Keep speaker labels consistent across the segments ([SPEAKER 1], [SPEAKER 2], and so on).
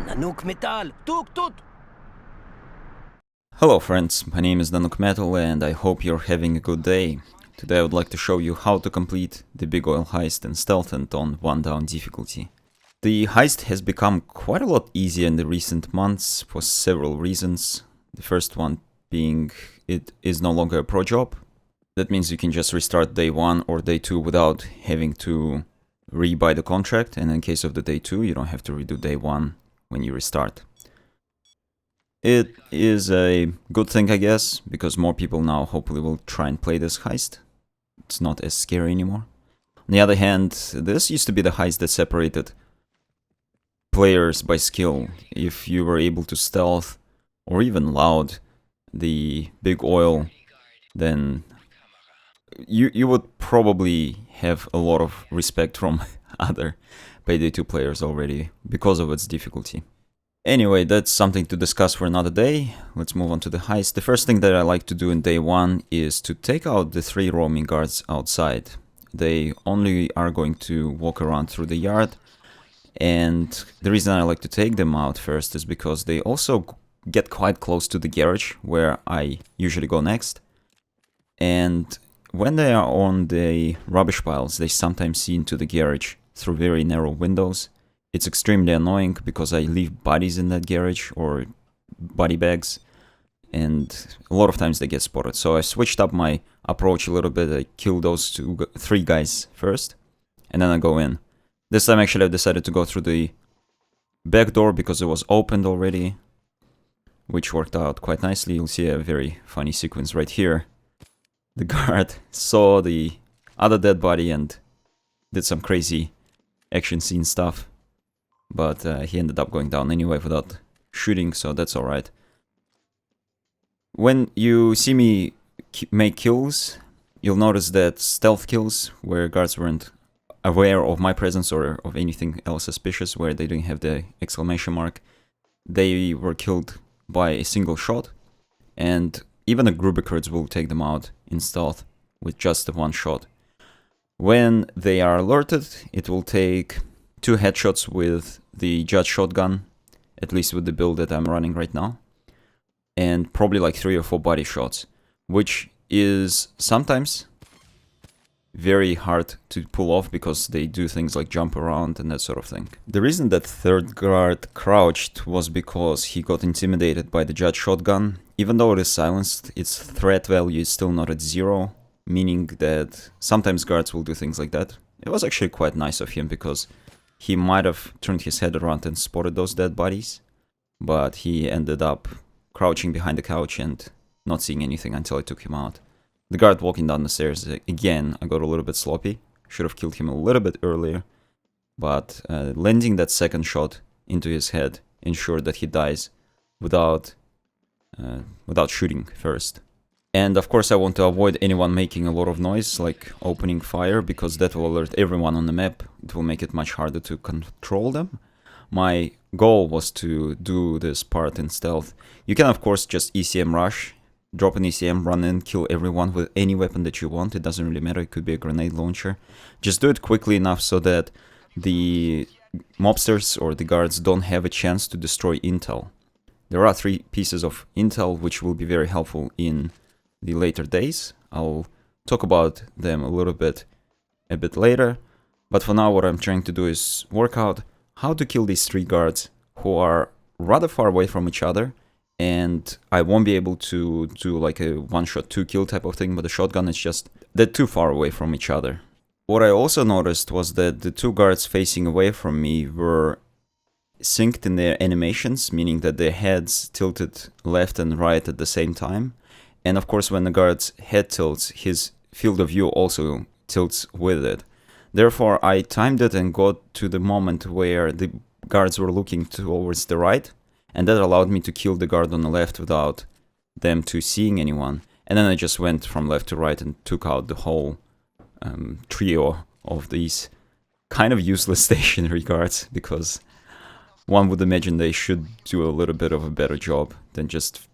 [SPEAKER 1] Nanook Metal, tuk tut!
[SPEAKER 2] Hello friends, my name is Nanook Metal and I hope you're having a good day. Today I would like to show you how to complete the big oil heist in stealth and on 1 down difficulty. The heist has become quite a lot easier in the recent months for several reasons. The first one being it is no longer a pro job. That means you can just restart day 1 or day 2 without having to re-buy the contract, and in case of the day 2 you don't have to redo day 1 when you restart. It is a good thing, I guess, because more people now hopefully will try and play this heist. It's not as scary anymore. On the other hand, this used to be the heist that separated players by skill. If you were able to stealth or even loud the big oil, then you would probably have a lot of respect from other Payday 2 players already because of its difficulty. Anyway, that's something to discuss for another day. Let's move on to the heist. The first thing that I like to do in day 1 is to take out the 3 roaming guards outside. They only are going to walk around through the yard, and the reason I like to take them out first is because they also get quite close to the garage where I usually go next. And when they are on the rubbish piles, they sometimes see into the garage through very narrow windows. It's extremely annoying because I leave bodies in that garage or body bags, and a lot of times they get spotted. So I switched up my approach a little bit. I kill those 3 guys first, and then I go in. This time actually I decided to go through the back door because it was opened already, which worked out quite nicely. You'll see a very funny sequence right here. The guard saw the other dead body and did some crazy action scene stuff. But he ended up going down anyway without shooting, so that's alright. When you see me make kills, you'll notice that stealth kills, where guards weren't aware of my presence or of anything else suspicious, where they didn't have the exclamation mark, they were killed by a single shot, and even the Gruberkurds will take them out in stealth with just the 1 shot. When they are alerted, it will take 2 headshots with the Judge shotgun, at least with the build that I'm running right now, and probably like 3 or 4 body shots, which is sometimes very hard to pull off because they do things like jump around and that sort of thing. The reason that 3rd guard crouched was because he got intimidated by the Judge shotgun. Even though it is silenced, its threat value is still not at 0, meaning that sometimes guards will do things like that. It was actually quite nice of him because he might have turned his head around and spotted those dead bodies, but he ended up crouching behind the couch and not seeing anything until I took him out. The guard walking down the stairs, again, I got a little bit sloppy. Should have killed him a little bit earlier, but landing that 2nd shot into his head ensured that he dies without shooting first. And of course I want to avoid anyone making a lot of noise, like opening fire, because that will alert everyone on the map. It will make it much harder to control them. My goal was to do this part in stealth. You can of course just ECM rush, drop an ECM, run in, kill everyone with any weapon that you want. It doesn't really matter, it could be a grenade launcher. Just do it quickly enough so that the mobsters or the guards don't have a chance to destroy intel. There are 3 pieces of intel which will be very helpful in the later days. I'll talk about them a bit later, but for now what I'm trying to do is work out how to kill these 3 guards who are rather far away from each other, and I won't be able to do like a 1-shot 2-kill type of thing, but the shotgun is just, they're too far away from each other. What I also noticed was that the 2 guards facing away from me were synced in their animations, meaning that their heads tilted left and right at the same time. And of course, when the guard's head tilts, his field of view also tilts with it. Therefore, I timed it and got to the moment where the guards were looking towards the right, and that allowed me to kill the guard on the left without them seeing anyone. And then I just went from left to right and took out the whole trio of these kind of useless stationary guards, because one would imagine they should do a little bit of a better job than just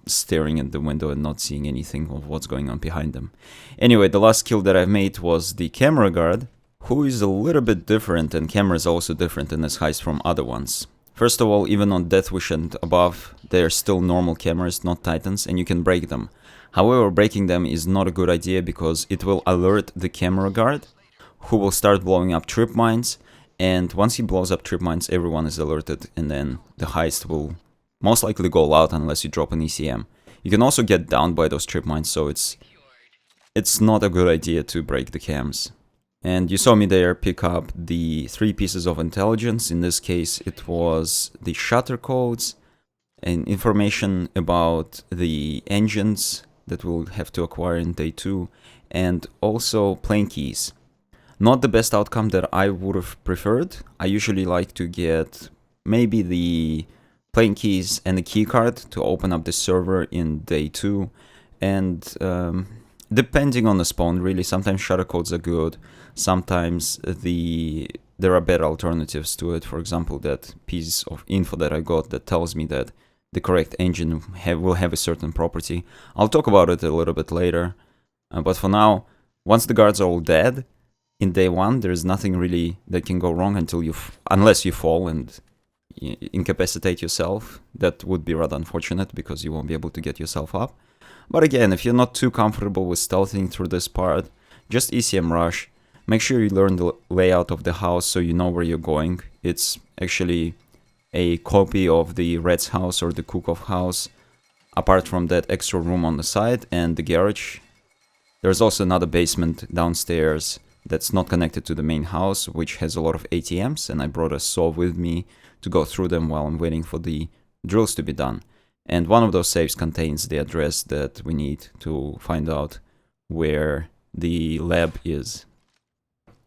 [SPEAKER 2] staring at the window and not seeing anything of what's going on behind them. Anyway, the last kill that I've made was the camera guard, who is a little bit different, and camera is also different in this heist from other ones. First of all, even on Death Wish and above, they're still normal cameras, not Titans, and you can break them. However, breaking them is not a good idea because it will alert the camera guard, who will start blowing up trip mines, and once he blows up trip mines, everyone is alerted, and then the heist will most likely go out unless you drop an ECM. You can also get downed by those trip mines, so it's not a good idea to break the cams. And you saw me there pick up the 3 pieces of intelligence. In this case, it was the shutter codes and information about the engines that we'll have to acquire in day 2, and also plane keys. Not the best outcome that I would have preferred. I usually like to get maybe the plane keys and the key card to open up the server in day 2, and depending on the spawn, really, sometimes shutter codes are good, sometimes there are better alternatives to it. For example, that piece of info that I got that tells me that the correct engine will have a certain property. I'll talk about it a little bit later, but for now, once the guards are all dead, in day 1, there's nothing really that can go wrong unless you fall and incapacitate yourself. That would be rather unfortunate because you won't be able to get yourself up. But again, if you're not too comfortable with stealthing through this part, just ECM rush. Make sure you learn the layout of the house so you know where you're going. It's actually a copy of the Red's house or the cook-off house, apart from that extra room on the side and the garage. There's also another basement downstairs that's not connected to the main house, which has a lot of ATMs, and I brought a saw with me to go through them while I'm waiting for the drills to be done. And one of those safes contains the address that we need to find out where the lab is.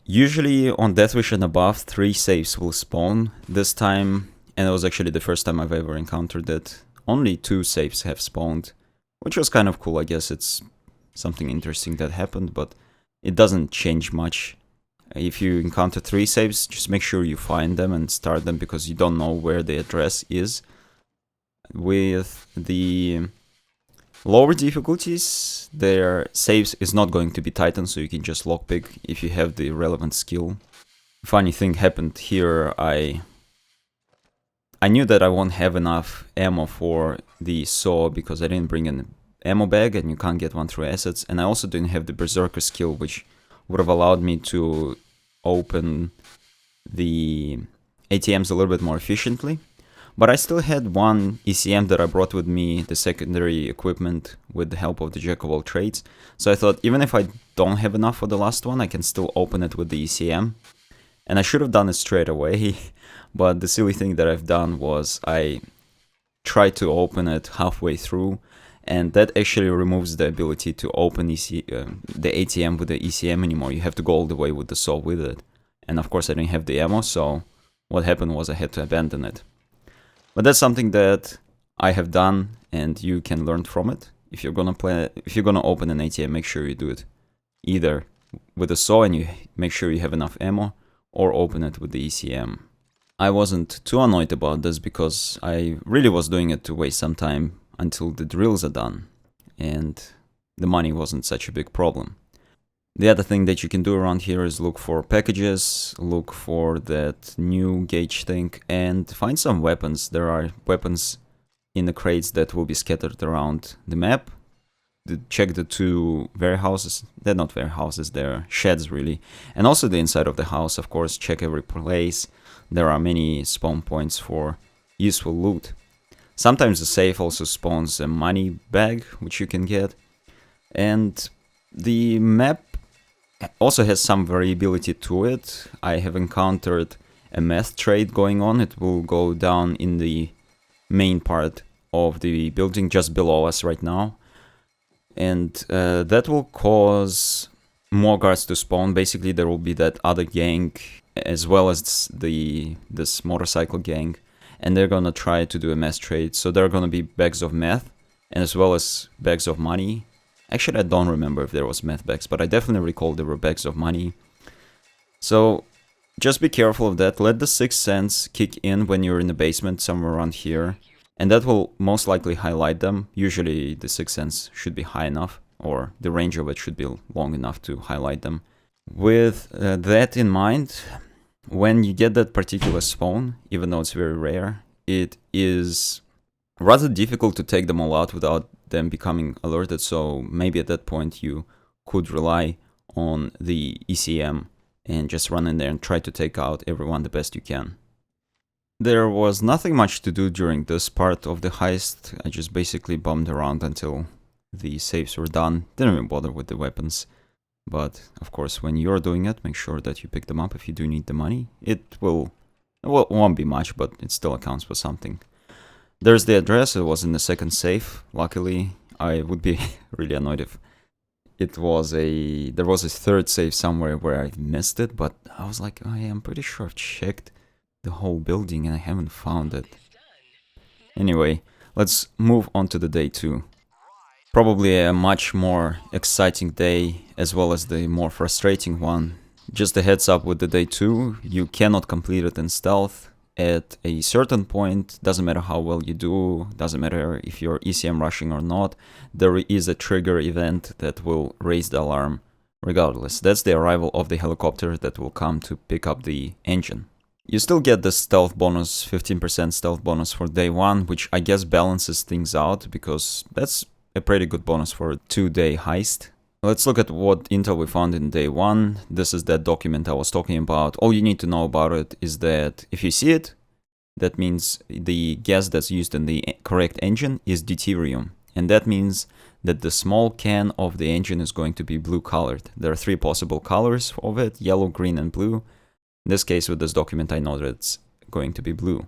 [SPEAKER 2] Usually on Death Wish and above, 3 safes will spawn. This time, and it was actually the first time I've ever encountered it, only 2 safes have spawned, which was kind of cool. I guess it's something interesting that happened, but it doesn't change much. If you encounter 3 safes, just make sure you find them and start them because you don't know where the address is. With the lower difficulties, their saves is not going to be Titan, so you can just lockpick if you have the relevant skill. Funny thing happened here. I knew that I won't have enough ammo for the saw because I didn't bring an ammo bag and you can't get one through assets, and I also didn't have the berserker skill, which would have allowed me to open the ATMs a little bit more efficiently. But I still had one ECM that I brought with me, the secondary equipment, with the help of the Jack of all trades. So I thought, even if I don't have enough for the last one, I can still open it with the ECM. And I should have done it straight away, but the silly thing that I've done was I tried to open it halfway through, and that actually removes the ability to open the ATM with the ECM anymore. You have to go all the way with the saw with it. And of course I didn't have the ammo, so what happened was I had to abandon it. But that's something that I have done, and you can learn from it. If you're gonna open an ATM, make sure you do it either with a saw and you make sure you have enough ammo, or open it with the ECM. I wasn't too annoyed about this because I really was doing it to waste some time until the drills are done, and the money wasn't such a big problem. The other thing that you can do around here is look for packages, look for that new gauge thing, and find some weapons. There are weapons in the crates that will be scattered around the map. Check the 2 warehouses. They're not warehouses, they're sheds really. And also the inside of the house, of course, check every place. There are many spawn points for useful loot. Sometimes the safe also spawns a money bag, which you can get. And the map also has some variability to it. I have encountered a meth trade going on. It will go down in the main part of the building just below us right now. And that will cause more guards to spawn. Basically, there will be that other gang as well as this motorcycle gang. And they're gonna try to do a meth trade. So there are gonna be bags of meth and as well as bags of money. Actually, I don't remember if there was meth bags, but I definitely recall there were bags of money. So just be careful of that. Let the sixth sense kick in when you're in the basement somewhere around here, and that will most likely highlight them. Usually the sixth sense should be high enough, or the range of it should be long enough to highlight them. With that in mind, when you get that particular spawn, even though it's very rare, it is rather difficult to take them all out without them becoming alerted, so maybe at that point you could rely on the ECM and just run in there and try to take out everyone the best you can. There was nothing much to do during this part of the heist. I just basically bummed around until the saves were done. Didn't even bother with the weapons. But of course, when you're doing it, make sure that you pick them up if you do need the money. It won't be much, but it still accounts for something. There's the address. It was in the second safe. Luckily, I would be really annoyed if there was a third safe somewhere where I missed it, but I was like, oh, yeah, I'm pretty sure I've checked the whole building and I haven't found it. Anyway, let's move on to the day 2. Probably a much more exciting day, as well as the more frustrating one. Just a heads up with the day 2, you cannot complete it in stealth. At a certain point, doesn't matter how well you do, doesn't matter if you're ECM rushing or not, there is a trigger event that will raise the alarm regardless. That's the arrival of the helicopter that will come to pick up the engine. You still get the stealth bonus, 15% stealth bonus for day 1, which I guess balances things out, because that's a pretty good bonus for a 2-day heist. Let's look at what intel we found in day 1. This is that document I was talking about. All you need to know about it is that if you see it, that means the gas that's used in the correct engine is deuterium. And that means that the small can of the engine is going to be blue colored. There are 3 possible colors of it: yellow, green, and blue. In this case, with this document, I know that it's going to be blue.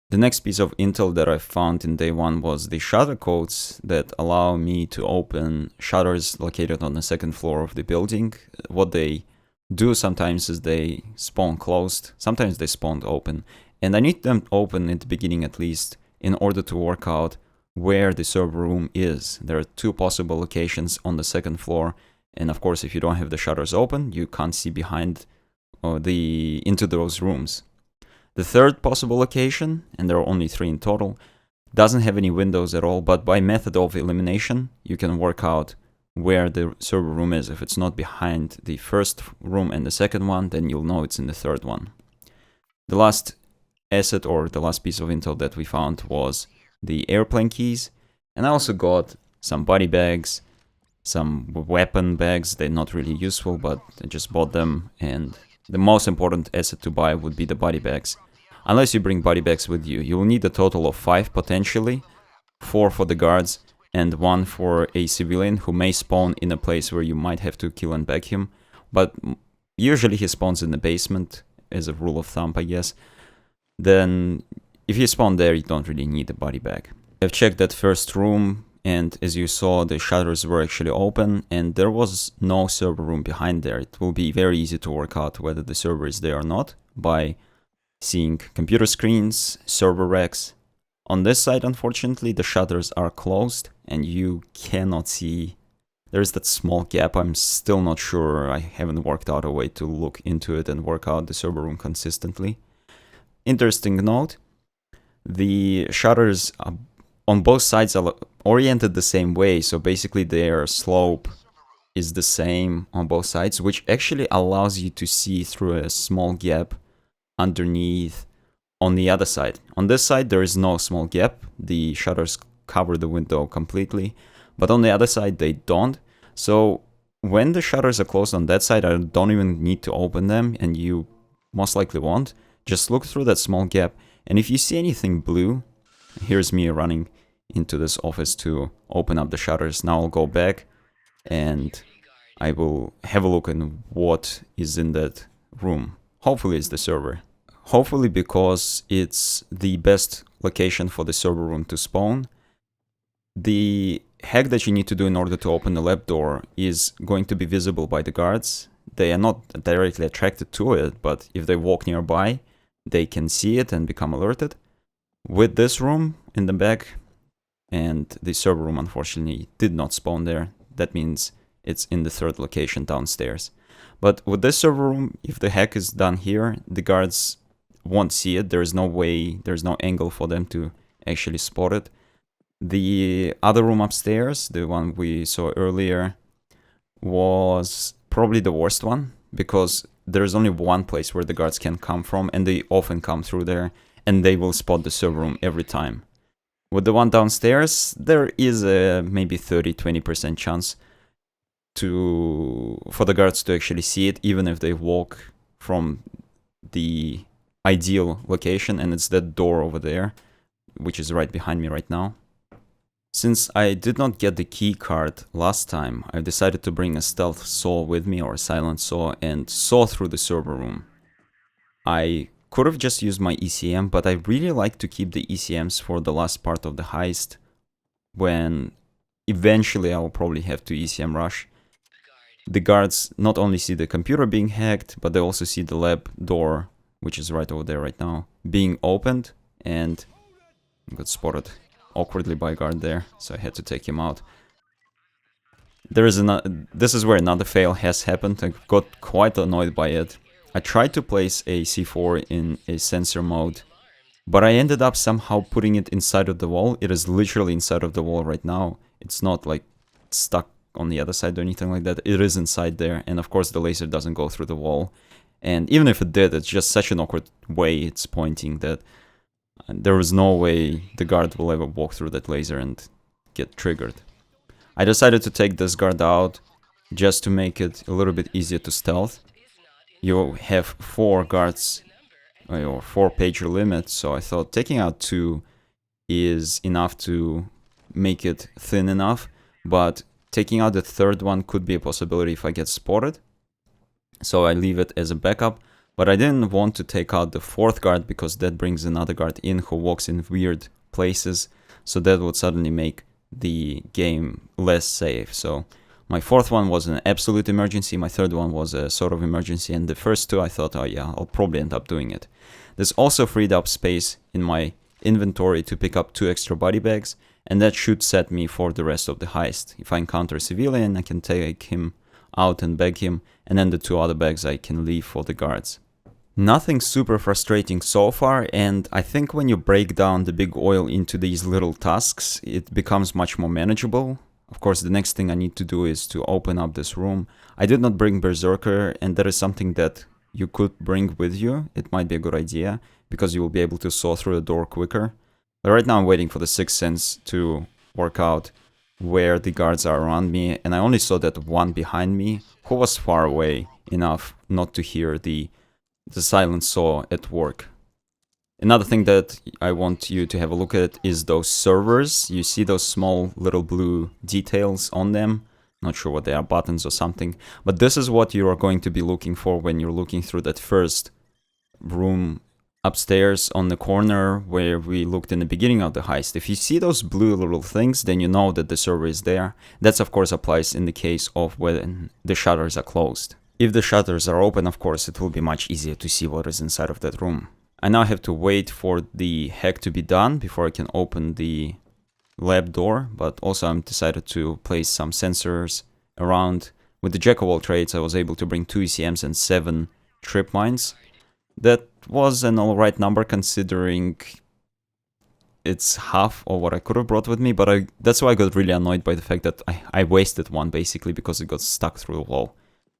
[SPEAKER 2] The next piece of intel that I found in day 1 was the shutter codes that allow me to open shutters located on the 2nd floor of the building. What they do sometimes is they spawn closed, sometimes they spawn open, and I need them open at the beginning at least in order to work out where the server room is. There are 2 possible locations on the 2nd floor, and of course if you don't have the shutters open, you can't see behind into those rooms. The 3rd possible location, and there are only 3 in total, doesn't have any windows at all, but by method of elimination, you can work out where the server room is. If it's not behind the 1st room and the 2nd one, then you'll know it's in the 3rd one. The last asset, or the last piece of intel that we found, was the airplane keys, and I also got some body bags, some weapon bags. They're not really useful, but I just bought them, and the most important asset to buy would be the body bags. Unless you bring body bags with you, you will need a total of 5 potentially, 4 for the guards and 1 for a civilian who may spawn in a place where you might have to kill and bag him, but usually he spawns in the basement, as a rule of thumb, I guess. Then if you spawn there, you don't really need a body bag. I've checked that 1st room, and as you saw, the shutters were actually open and there was no server room behind there. It will be very easy to work out whether the server is there or not by seeing computer screens, server racks. On this side, unfortunately, the shutters are closed and you cannot see. There's that small gap. I'm still not sure. I haven't worked out a way to look into it and work out the server room consistently. Interesting note, the shutters on both sides are oriented the same way, so basically their slope is the same on both sides, which actually allows you to see through a small gap underneath on the other side. On this side there is no small gap, the shutters cover the window completely, but on the other side they don't. So when the shutters are closed on that side, I don't even need to open them, and you most likely won't. Just look through that small gap, and if you see anything blue, here's me running into this office to open up the shutters. Now I'll go back and I will have a look at what is in that room. Hopefully it's the server. Hopefully, because it's the best location for the server room to spawn. The hack that you need to do in order to open the lab door is going to be visible by the guards. They are not directly attracted to it, but if they walk nearby, they can see it and become alerted. With this room in the back, and the server room unfortunately did not spawn there, that means it's in the 3rd location downstairs. But with this server room, if the hack is done here, the guards won't see it. There's no way, there's no angle for them to actually spot it. The other room upstairs, the one we saw earlier, was probably the worst one, because there's only one place where the guards can come from, and they often come through there, and they will spot the server room every time. With the one downstairs, there is a maybe 30-20% chance for the guards to actually see it, even if they walk from the ideal location, and it's that door over there, which is right behind me right now. Since I did not get the key card last time, I've decided to bring a stealth saw with me, or a silent saw, and saw through the server room. I could have just used my ECM, but I really like to keep the ECMs for the last part of the heist, when eventually I will probably have to ECM rush. The guards not only see the computer being hacked, but they also see the lab door, which is right over there right now, being opened, and I got spotted awkwardly by a guard there, so I had to take him out. This is where another fail has happened. I got quite annoyed by it. I tried to place a C4 in a sensor mode, but I ended up somehow putting it inside of the wall. It is literally inside of the wall right now. It's not like stuck on the other side or anything like that. It is inside there, and of course the laser doesn't go through the wall. And even if it did, it's just such an awkward way it's pointing that there is no way the guard will ever walk through that laser and get triggered. I decided to take this guard out just to make it a little bit easier to stealth. You have 4 guards, or 4 pager limit, so I thought taking out 2 is enough to make it thin enough, but taking out the third one could be a possibility if I get spotted. So I leave it as a backup, but I didn't want to take out the 4th guard because that brings another guard in who walks in weird places, so that would suddenly make the game less safe. So my 4th one was an absolute emergency, my 3rd one was a sort of emergency, and the first 2 I thought, oh yeah, I'll probably end up doing it. This also freed up space in my inventory to pick up 2 extra body bags, and that should set me for the rest of the heist. If I encounter a civilian, I can take him out and bag him, and then the 2 other bags I can leave for the guards. Nothing super frustrating so far, and I think when you break down the big oil into these little tasks, it becomes much more manageable. Of course, the next thing I need to do is to open up this room. I did not bring Berserker, and that is something that you could bring with you. It might be a good idea, because you will be able to saw through the door quicker. But right now I'm waiting for the 6th sense to work out where the guards are around me, and I only saw that one behind me, who was far away enough not to hear the silent saw at work. Another thing that I want you to have a look at is those servers. You see those small little blue details on them. Not sure what they are, buttons or something. But this is what you are going to be looking for when you're looking through that first room upstairs on the corner where we looked in the beginning of the heist. If you see those blue little things, then you know that the server is there. That of course applies in the case of when the shutters are closed. If the shutters are open, of course, it will be much easier to see what is inside of that room. I now have to wait for the hack to be done before I can open the lab door, but also I'm decided to place some sensors around. With the jack of all trades, I was able to bring 2 ECMs and 7 trip mines. That was an alright number considering it's half of what I could have brought with me, but that's why I got really annoyed by the fact that I wasted one basically because it got stuck through the wall.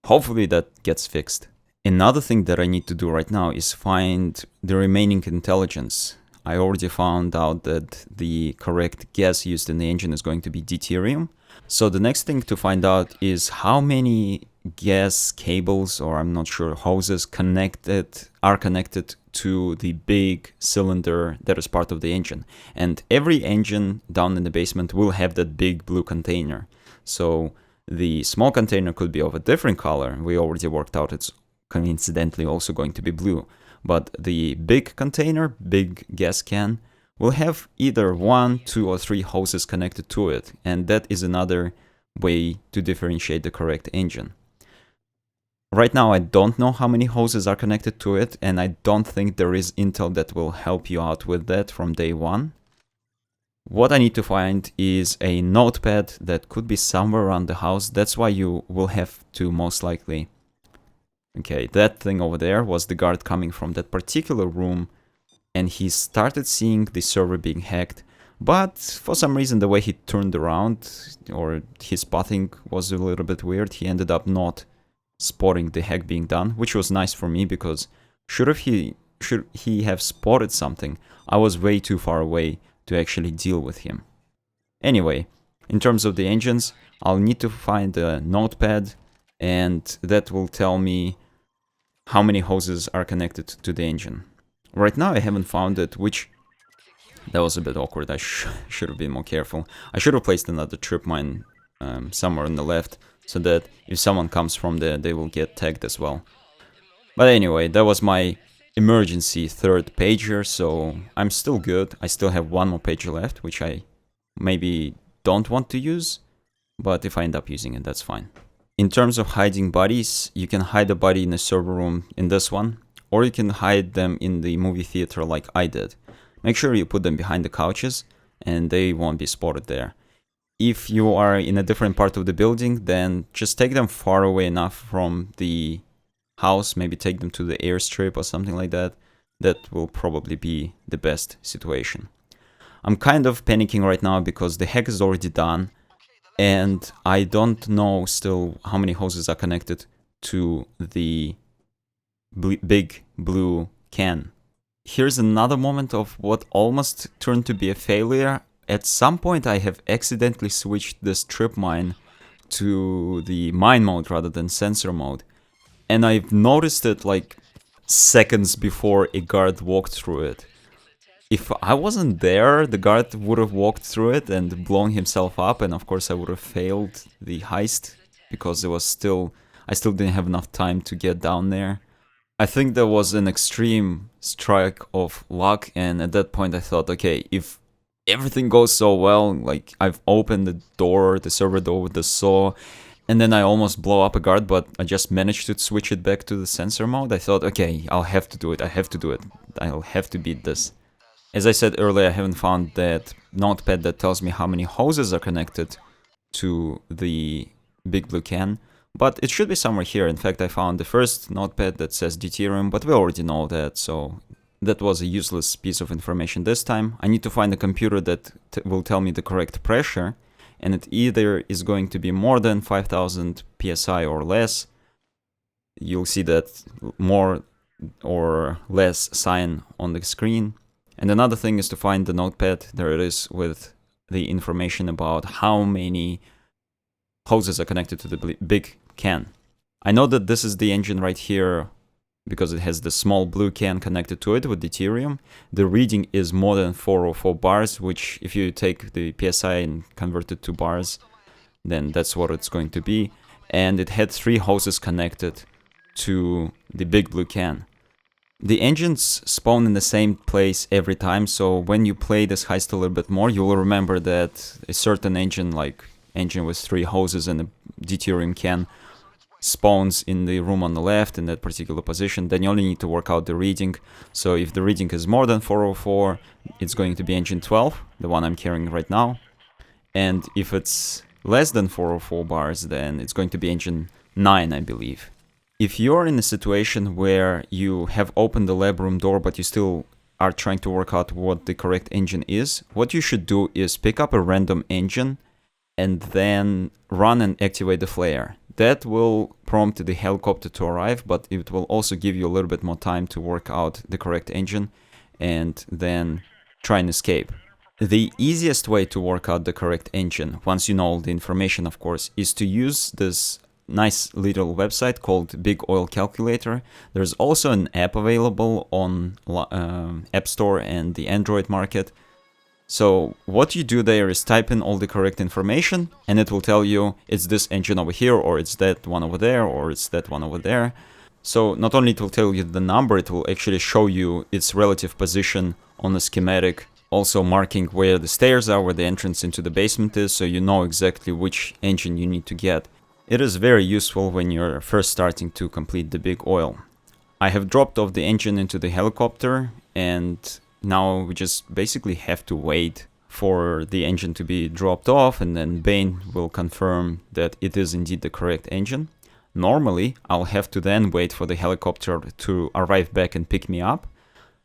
[SPEAKER 2] Hopefully that gets fixed. Another thing that I need to do right now is find the remaining intelligence. I already found out that the correct gas used in the engine is going to be deuterium. So the next thing to find out is how many gas cables, or I'm not sure, hoses are connected to the big cylinder that is part of the engine. And every engine down in the basement will have that big blue container. So the small container could be of a different color. We already worked out it's coincidentally also going to be blue. But the big container, big gas can, will have either 1, 2, or 3 hoses connected to it. And that is another way to differentiate the correct engine. Right now I don't know how many hoses are connected to it, and I don't think there is intel that will help you out with that from day one. What I need to find is a notepad that could be somewhere around the house. That's why you will have to most likely... Okay, that thing over there was the guard coming from that particular room, and he started seeing the server being hacked, but for some reason the way he turned around, or his pathing was a little bit weird, he ended up not spotting the hack being done, which was nice for me because should he have spotted something, I was way too far away to actually deal with him. Anyway, in terms of the engines, I'll need to find a notepad, and that will tell me how many hoses are connected to the engine. Right now I haven't found it, which that was a bit awkward. I should have been more careful. I should have placed another trip mine somewhere on the left, so that if someone comes from there, they will get tagged as well. But anyway, that was my emergency third pager, so I'm still good. I still have one more pager left, which I maybe don't want to use, but if I end up using it, that's fine. In terms of hiding bodies, you can hide a body in a server room in this one, or you can hide them in the movie theater like I did. Make sure you put them behind the couches, and they won't be spotted there. If you are in a different part of the building, then just take them far away enough from the house, maybe take them to the airstrip or something like that. That will probably be the best situation. I'm kind of panicking right now because the hack is already done, and I don't know still how many hoses are connected to the big blue can. Here's another moment of what almost turned to be a failure. At some point I have accidentally switched this trip mine to the mine mode rather than sensor mode. And I've noticed it like seconds before a guard walked through it. If I wasn't there, the guard would have walked through it and blown himself up, and of course I would have failed the heist because I still didn't have enough time to get down there. I think there was an extreme strike of luck, and at that point I thought, okay, if everything goes so well, like I've opened the server door with the saw, and then I almost blow up a guard, but I just managed to switch it back to the sensor mode. I thought, okay, I'll have to do it, I'll have to beat this. As I said earlier, I haven't found that notepad that tells me how many hoses are connected to the big blue can, but it should be somewhere here. In fact, I found the first notepad that says deuterium, but we already know that, so that was a useless piece of information this time. I need to find a computer that will tell me the correct pressure, and it either is going to be more than 5000 psi or less. You'll see that more or less sign on the screen. And another thing is to find the notepad, there it is, with the information about how many hoses are connected to the big can. I know that this is the engine right here because it has the small blue can connected to it with deuterium. The reading is more than 404 bars, which if you take the PSI and convert it to bars, then that's what it's going to be. And it had 3 hoses connected to the big blue can. The engines spawn in the same place every time, so when you play this heist a little bit more, you will remember that a certain engine, like engine with 3 hoses and a deuterium can, spawns in the room on the left in that particular position. Then you only need to work out the reading. So if the reading is more than 404, it's going to be engine 12, the one I'm carrying right now. And if it's less than 404 bars, then it's going to be engine 9, I believe. If you're in a situation where you have opened the lab room door but you still are trying to work out what the correct engine is, what you should do is pick up a random engine and then run and activate the flare. That will prompt the helicopter to arrive, but it will also give you a little bit more time to work out the correct engine and then try and escape. The easiest way to work out the correct engine, once you know all the information of course, is to use this nice little website called Big Oil Calculator. There's also an app available on App Store and the Android market. So what you do there is type in all the correct information and it will tell you it's this engine over here, or it's that one over there, or it's that one over there. So not only it will tell you the number, it will actually show you its relative position on the schematic, also marking where the stairs are, where the entrance into the basement is, so you know exactly which engine you need to get. It is very useful when you're first starting to complete the big oil. I have dropped off the engine into the helicopter, and now we just basically have to wait for the engine to be dropped off, and then Bane will confirm that it is indeed the correct engine. Normally, I'll have to then wait for the helicopter to arrive back and pick me up.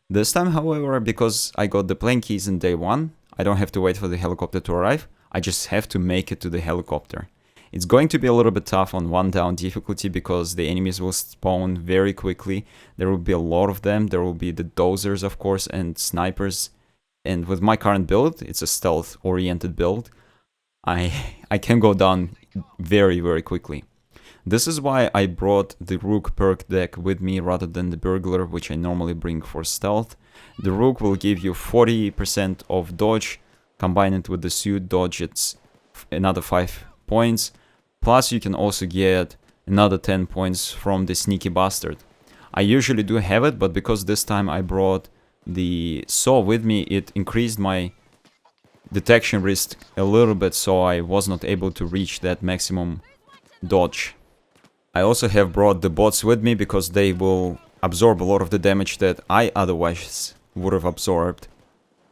[SPEAKER 2] This time, however, because I got the plane keys in day 1, I don't have to wait for the helicopter to arrive. I just have to make it to the helicopter. It's going to be a little bit tough on 1 down difficulty because the enemies will spawn very quickly. There will be a lot of them. There will be the dozers, of course, and snipers. And with my current build, it's a stealth-oriented build. I can go down very, very quickly. This is why I brought the Rook perk deck with me rather than the Burglar, which I normally bring for stealth. The Rook will give you 40% of dodge. Combine it with the suit dodge, it's another 5 points. Plus you can also get another 10 points from the Sneaky Bastard. I usually do have it, but because this time I brought the saw with me, it increased my detection risk a little bit, so I was not able to reach that maximum dodge. I also have brought the bots with me because they will absorb a lot of the damage that I otherwise would have absorbed.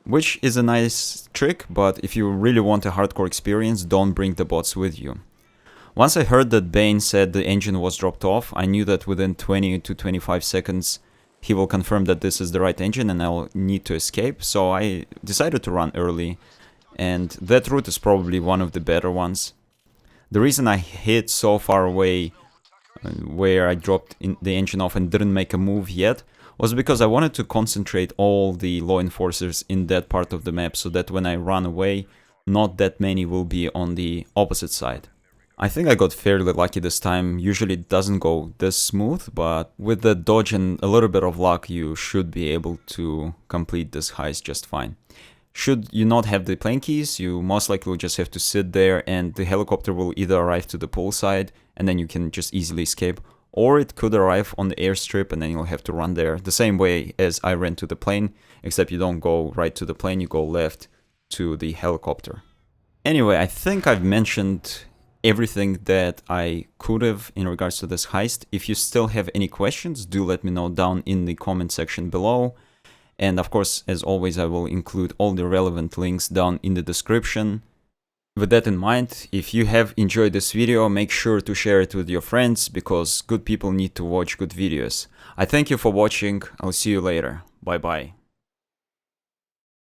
[SPEAKER 2] Which is a nice trick, but if you really want a hardcore experience, don't bring the bots with you. Once I heard that Bane said the engine was dropped off, I knew that within 20 to 25 seconds he will confirm that this is the right engine and I'll need to escape, so I decided to run early. And that route is probably one of the better ones. The reason I hid so far away where I dropped the engine off and didn't make a move yet was because I wanted to concentrate all the law enforcers in that part of the map so that when I run away, not that many will be on the opposite side. I think I got fairly lucky this time. Usually it doesn't go this smooth, but with the dodge and a little bit of luck, you should be able to complete this heist just fine. Should you not have the plane keys, you most likely will just have to sit there and the helicopter will either arrive to the poolside and then you can just easily escape, or it could arrive on the airstrip and then you'll have to run there the same way as I ran to the plane, except you don't go right to the plane, you go left to the helicopter. Anyway, I think I've mentioned everything that I could have in regards to this heist. If you still have any questions, do let me know down in the comment section below. And of course, as always, I will include all the relevant links down in the description. With that in mind, if you have enjoyed this video, make sure to share it with your friends, because good people need to watch good videos. I thank you for watching, I'll see you later, bye bye.